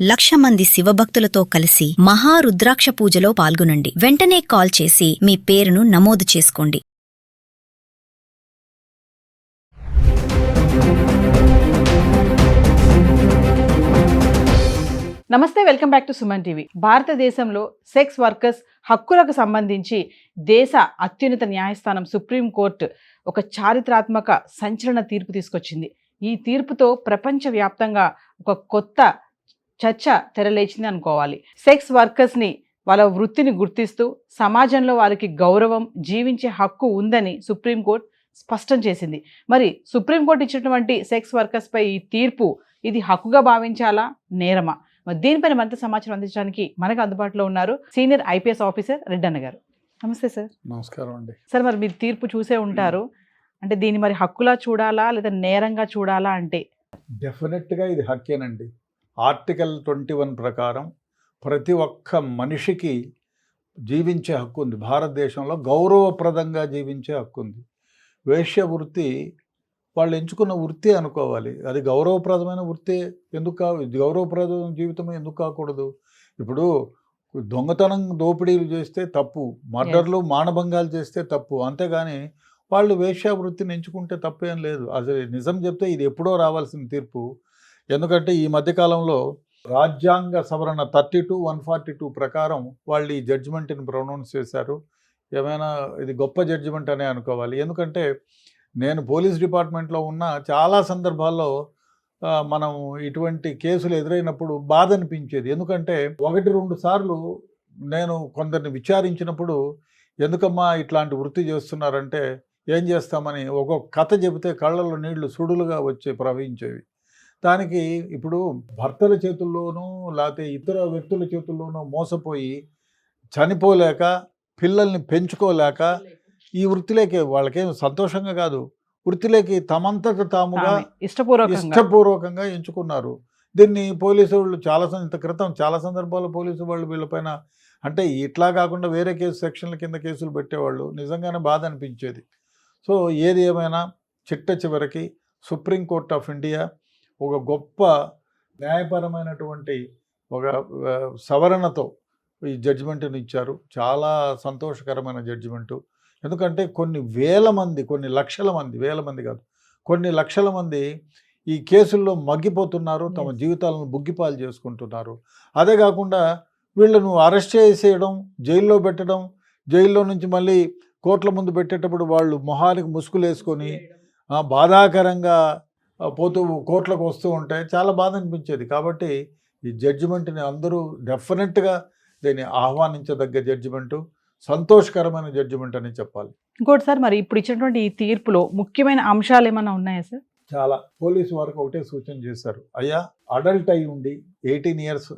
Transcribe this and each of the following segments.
1,00,000 మంది శివభక్తులతో కలిసి మహారుద్రాక్ష పూజలో పాల్గొనండి. వెంటనే కాల్ చేసి మీ పేరును నమోదు చేసుకోండి. నమస్తే, welcome back to Suman TV. భారతదేశంలో సెక్స్ వర్కర్స్ హక్కులకు సంబంధించి దేశ అత్యున్నత న్యాయస్థానం సుప్రీంకోర్టు ఒక చారిత్రాత్మక సంచలన తీర్పు తీసుకొచ్చింది. ఈ తీర్పుతో ప్రపంచవ్యాప్తంగా ఒక కొత్త చర్చ తెరలేచింది అనుకోవాలి. సెక్స్ వర్కర్స్ని వాళ్ళ వృత్తిని గుర్తిస్తూ సమాజంలో వారికి గౌరవం, జీవించే హక్కు ఉందని సుప్రీంకోర్టు స్పష్టం చేసింది. మరి సుప్రీంకోర్టు ఇచ్చినటువంటి సెక్స్ వర్కర్స్పై ఈ తీర్పు ఇది హక్కుగా భావించాలా, నేరమా? మరి దీనిపైన మరింత సమాచారం అందించడానికి మనకు అందుబాటులో ఉన్నారు సీనియర్ ఐపీఎస్ ఆఫీసర్ రెడ్డన్న గారు. నమస్తే సార్. నమస్కారం అండి. సార్, మరి మీరు తీర్పు చూసే ఉంటారు. అంటే దీన్ని మరి హక్కులా చూడాలా లేదా నేరంగా చూడాలా? అంటే డెఫినెట్గా ఇది హక్కేనండి. ఆర్టికల్ 21 ప్రకారం ప్రతి ఒక్క మనిషికి జీవించే హక్కు ఉంది. భారతదేశంలో గౌరవప్రదంగా జీవించే హక్కు ఉంది. వేశ్య వృత్తి వాళ్ళు ఎంచుకున్న వృత్తి అనుకోవాలి. అది గౌరవప్రదమైన వృత్తి. గౌరవప్రదమైన జీవితం ఎందుకు కాకూడదు? ఇప్పుడు దొంగతనం, దోపిడీలు చేస్తే తప్పు, మర్డర్లు, మానభంగాలు చేస్తే తప్పు. అంతేగాని వాళ్ళు వేశ్య వృత్తిని ఎంచుకుంటే తప్పేం లేదు. అసలు నిజం చెప్తే ఇది ఎప్పుడో రావాల్సిన తీర్పు. ఎందుకంటే ఈ మధ్యకాలంలో రాజ్యాంగ సవరణ 32(142) ప్రకారం వాళ్ళు ఈ జడ్జిమెంట్ని ప్రొనౌన్స్ చేశారు. ఏమైనా ఇది గొప్ప జడ్జిమెంట్ అనే అనుకోవాలి. ఎందుకంటే నేను పోలీస్ డిపార్ట్మెంట్లో ఉన్న చాలా సందర్భాల్లో మనం ఇటువంటి కేసులు ఎదురైనప్పుడు బాధ అనిపించేది. ఎందుకంటే 1-2 సార్లు నేను కొందరిని విచారించినప్పుడు ఎందుకమ్మా ఇట్లాంటి వృత్తి చేస్తున్నారంటే ఏం చేస్తామని ఒక్కొక్క కథ చెబితే కళ్ళల్లో నీళ్లు సుడులుగా ప్రవహించేవి. దానికి ఇప్పుడు భర్తల చేతుల్లోనూ లేకపోతే ఇతర వ్యక్తుల చేతుల్లోనూ మోసపోయి చనిపోలేక, పిల్లల్ని పెంచుకోలేక ఈ వృత్తిలోకి వాళ్ళకేం సంతోషంగా కాదు, వృత్తిలోకి తమంతట తాముగా ఇష్టపూర్వకంగా ఎంచుకున్నారు. దీన్ని పోలీసు వాళ్ళు ఇంత క్రితం చాలా సందర్భాల్లో పోలీసు వాళ్ళు వీళ్ళపైన అంటే ఇట్లా కాకుండా వేరే సెక్షన్ల కింద కేసులు పెట్టేవాళ్ళు. నిజంగానే బాధ అనిపించేది. సో ఏది ఏమైనా చిట్ట చివరికి సుప్రీంకోర్ట్ ఆఫ్ ఇండియా ఒక గొప్ప న్యాయపరమైనటువంటి ఒక సవరణతో ఈ జడ్జిమెంట్ని ఇచ్చారు. చాలా సంతోషకరమైన జడ్జిమెంటు. ఎందుకంటే కొన్ని వేల మంది, కొన్ని లక్షల మంది, వేల మంది కాదు, కొన్ని లక్షల మంది ఈ కేసుల్లో మగ్గిపోతున్నారు, తమ జీవితాలను బుగ్గిపాలు చేసుకుంటున్నారు. అదే కాకుండా వీళ్ళను అరెస్ట్ చేసేయడం, జైల్లో పెట్టడం, జైల్లో నుంచి మళ్ళీ కోర్టుల ముందు పెట్టేటప్పుడు వాళ్ళు మొహానికి ముసుగులు వేసుకొని బాధాకరంగా పోతూ కోర్టులకు వస్తూ ఉంటే చాలా బాధ అనిపించేది. కాబట్టి ఈ జడ్జిమెంట్ని అందరూ డెఫినెట్గా దీన్ని ఆహ్వానించదగ్గ జడ్జిమెంటు, సంతోషకరమైన జడ్జిమెంట్ అని చెప్పాలి. ఇంకోటి సార్, మరి ఇప్పుడు ఇచ్చినటువంటి ఈ తీర్పులో ముఖ్యమైన అంశాలు ఏమైనా ఉన్నాయా సార్? చాలా. పోలీసు వారికి ఒకటే సూచన చేశారు. అయ్యా, అడల్ట్ అయి ఉండి 18 ఇయర్స్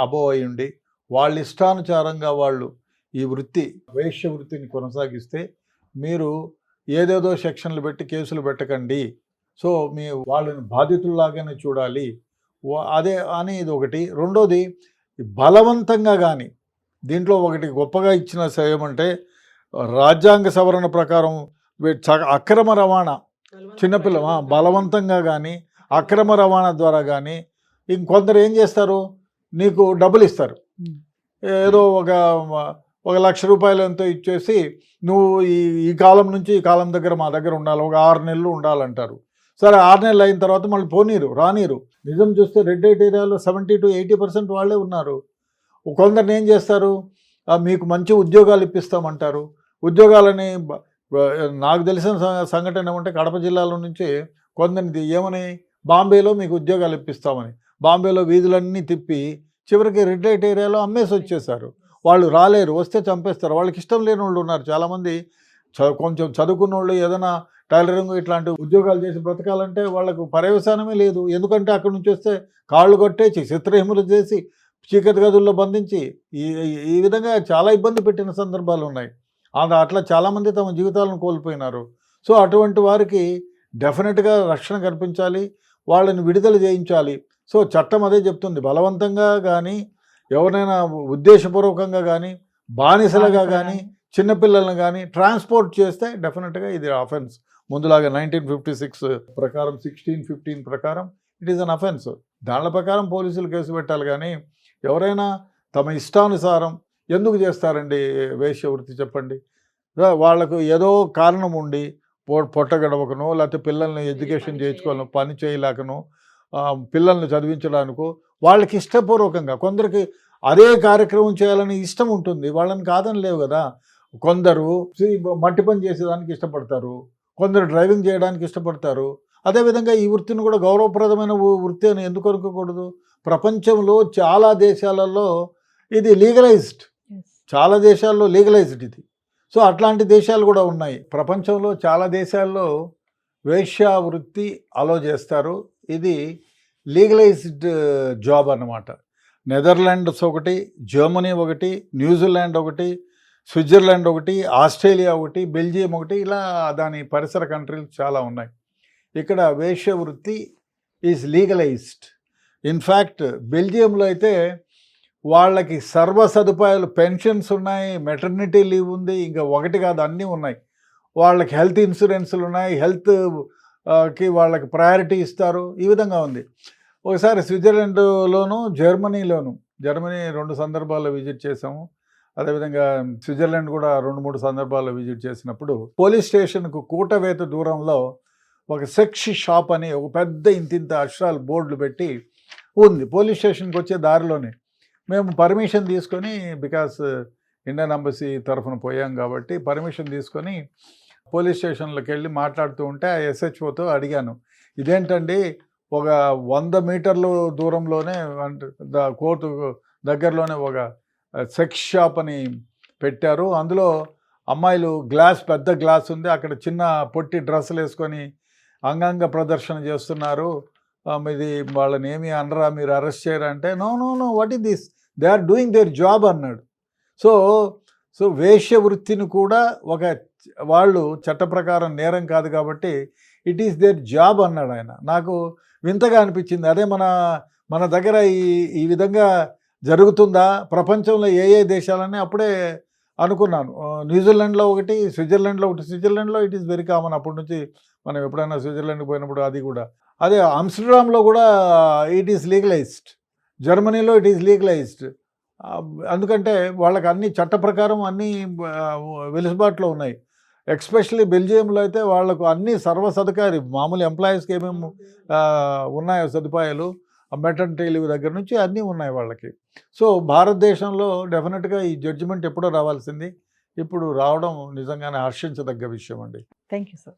అబోవ్ అయి ఉండి వాళ్ళ ఇష్టానుసారంగా వాళ్ళు ఈ వృత్తి, వేశ్య వృత్తిని కొనసాగిస్తే మీరు ఏదేదో సెక్షన్లు పెట్టి కేసులు పెట్టకండి. సో వాళ్ళని బాధితుల్లాగానే చూడాలి. అదే అని ఇది ఒకటి. రెండోది, బలవంతంగా కానీ దీంట్లో ఒకటి గొప్పగా ఇచ్చిన ఏమంటే రాజ్యాంగ సవరణ ప్రకారం అక్రమ రవాణా, చిన్నపిల్ల బలవంతంగా కానీ అక్రమ రవాణా ద్వారా కానీ ఇంకొందరు ఏం చేస్తారు, నీకు డబ్బులు ఇస్తారు. ఏదో ఒక 1,00,000 రూపాయలు ఎంతో ఇచ్చేసి నువ్వు ఈ కాలం నుంచి ఈ కాలం దగ్గర మా దగ్గర ఉండాలి, ఒక 6 నెలలు ఉండాలంటారు. సరే, 6 నెలలు అయిన తర్వాత మళ్ళీ రానీరు. నిజం చూస్తే రెడ్ లైట్ ఏరియాలో 70 to 80% వాళ్ళే ఉన్నారు. కొందరిని ఏం చేస్తారు, మీకు మంచి ఉద్యోగాలు ఇప్పిస్తామంటారు. ఉద్యోగాలని నాకు తెలిసిన సంఘటన ఏమంటే కడప జిల్లాలో నుంచి కొందరిని ఏమని బాంబేలో మీకు ఉద్యోగాలు ఇప్పిస్తామని బాంబేలో వీధులన్నీ తిప్పి చివరికి రెడ్ లైట్ ఏరియాలో అమ్మేసి వచ్చేసారు. వాళ్ళు రాలేరు, వస్తే చంపేస్తారు. వాళ్ళకి ఇష్టం లేని వాళ్ళు ఉన్నారు చాలామంది. కొంచెం చదువుకున్న వాళ్ళు ఏదైనా టైలరింగ్ ఇట్లాంటి ఉద్యోగాలు చేసి బ్రతకాలంటే వాళ్ళకు పర్యవసానమే లేదు. ఎందుకంటే అక్కడి నుంచి వస్తే కాళ్ళు కొట్టేసి చిత్రహింసలు చేసి చీకటి గదుల్లో బంధించి ఈ విధంగా చాలా ఇబ్బంది పెట్టిన సందర్భాలు ఉన్నాయి. అట్లా చాలామంది తమ జీవితాలను కోల్పోయినారు. సో అటువంటి వారికి డెఫినెట్గా రక్షణ కల్పించాలి, వాళ్ళని విడుదల చేయించాలి. సో చట్టం అదే చెప్తుంది. బలవంతంగా కానీ ఎవరైనా ఉద్దేశపూర్వకంగా కానీ బానిసలుగా కానీ చిన్నపిల్లలను కానీ ట్రాన్స్పోర్ట్ చేస్తే డెఫినెట్గా ఇది అఫెన్స్. ముందులాగా 1956 ప్రకారం 1615 ప్రకారం ఇట్ ఈస్ అన్ అఫెన్స్. దాని ప్రకారం పోలీసులు కేసు పెట్టాలి. కానీ ఎవరైనా తమ ఇష్టానుసారం ఎందుకు చేస్తారండి వేశ్య వృత్తి చెప్పండి? వాళ్ళకు ఏదో కారణం ఉండి పొట్ట గడవకనో, లేకపోతే పిల్లల్ని ఎడ్యుకేషన్ చేయించుకోవాలను, పని చేయలేకనో, పిల్లల్ని చదివించడానికో, వాళ్ళకి ఇష్టపూర్వకంగా కొందరికి అదే కార్యక్రమం చేయాలని ఇష్టం ఉంటుంది, వాళ్ళని కాదని లేవు కదా. కొందరు మట్టి పని చేసేదానికి ఇష్టపడతారు, కొందరు డ్రైవింగ్ చేయడానికి ఇష్టపడతారు. అదేవిధంగా ఈ వృత్తిని కూడా గౌరవప్రదమైన వృత్తి అని ఎందుకు అనుకోకూడదు? ప్రపంచంలో చాలా దేశాలలో ఇది లీగలైజ్డ్, చాలా దేశాల్లో లీగలైజ్డ్ ఇది. సో అట్లాంటి దేశాలు కూడా ఉన్నాయి. ప్రపంచంలో చాలా దేశాల్లో వేశ్యా వృత్తి అలో చేస్తారు. ఇది లీగలైజ్డ్ జాబ్ అన్నమాట. నెదర్లాండ్స్ ఒకటి, జర్మనీ ఒకటి, న్యూజిలాండ్ ఒకటి, స్విట్జర్లాండ్ ఒకటి, ఆస్ట్రేలియా ఒకటి, బెల్జియం ఒకటి, ఇలా దాని పరిసర కంట్రీలు చాలా ఉన్నాయి. ఇక్కడ వేశ్య వృత్తి ఈజ్ లీగలైజ్డ్. ఇన్ఫ్యాక్ట్ బెల్జియంలో అయితే వాళ్ళకి సర్వ సదుపాయాలు, పెన్షన్స్ ఉన్నాయి, మెటర్నిటీ లీవ్ ఉంది, ఇంకా ఒకటి కాదు అన్నీ ఉన్నాయి. వాళ్ళకి హెల్త్ ఇన్సూరెన్స్లు ఉన్నాయి, హెల్త్కి వాళ్ళకి ప్రయారిటీ ఇస్తారు. ఈ విధంగా ఉంది. ఒకసారి స్విట్జర్లాండ్లోను జర్మనీ 2 సందర్భాల్లో విజిట్ చేసాము. అదేవిధంగా స్విట్జర్లాండ్ కూడా 2-3 సందర్భాల్లో విజిట్ చేసినప్పుడు పోలీస్ స్టేషన్కు కూటవేత దూరంలో ఒక సెక్స్ షాప్ అని ఒక పెద్ద ఇంతింత అక్షరాలు బోర్డులు పెట్టి ఉంది. పోలీస్ స్టేషన్కి వచ్చే దారిలోనే మేము పర్మిషన్ తీసుకొని, బికాస్ ఇండియన్ ఎంబసీ తరఫున పోయాం కాబట్టి పర్మిషన్ తీసుకొని పోలీస్ స్టేషన్లోకి వెళ్ళి మాట్లాడుతూ ఉంటే ఆ ఎస్హెచ్ఓతో అడిగాను, ఇదేంటండి ఒక 100 మీటర్లు దూరంలోనే అంటే కోర్టు దగ్గరలోనే ఒక సెక్స్ షాప్ అని పెట్టారు, అందులో అమ్మాయిలు పెద్ద గ్లాస్ ఉంది, అక్కడ చిన్న పొట్టి డ్రెస్సులు వేసుకొని అంగాంగ ప్రదర్శన చేస్తున్నారు, ఇది వాళ్ళని ఏమి అనరా, మీరు అరెస్ట్ చేయరా అంటే, no what is this, they are doing their job అన్నాడు. సో వేశ్య వృత్తిని కూడా వాళ్ళు చట్ట ప్రకారం నేరం కాదు కాబట్టి ఇట్ ఈస్ దేర్ జాబ్ అన్నాడు ఆయన. నాకు వింతగా అనిపించింది. అదే మన దగ్గర ఈ విధంగా జరుగుతుందా ప్రపంచంలో ఏ దేశాలని అప్పుడే అనుకున్నాను. న్యూజిలాండ్లో ఒకటి, స్విట్జర్లాండ్లో ఒకటి. స్విట్జర్లాండ్లో ఇట్ ఈస్ వెరీ కామన్. అప్పటి నుంచి మనం ఎప్పుడైనా స్విట్జర్లాండ్కి పోయినప్పుడు అది కూడా. అదే ఆమ్స్టర్డామ్లో కూడా ఇట్ ఈస్ లీగలైజ్డ్, జర్మనీలో ఇట్ ఈస్ లీగలైజ్డ్. ఎందుకంటే వాళ్ళకి అన్ని చట్ట ప్రకారం అన్నీ వెలుసుబాటులో ఉన్నాయి. ఎక్స్పెషల్లీ బెల్జియంలో అయితే వాళ్లకు అన్ని సర్వసదుపాయాలు, మామూలు ఎంప్లాయీస్కి ఏమేమి ఉన్నాయో సదుపాయాలు, మెటర్నిటీ లీవ్ దగ్గర నుంచి అన్నీ ఉన్నాయి వాళ్ళకి. సో భారతదేశంలో డెఫినెట్గా ఈ జడ్జిమెంట్ ఎప్పుడో రావాల్సింది, ఇప్పుడు రావడం నిజంగానే హర్షించదగ్గ విషయం అండి. Thank you sir.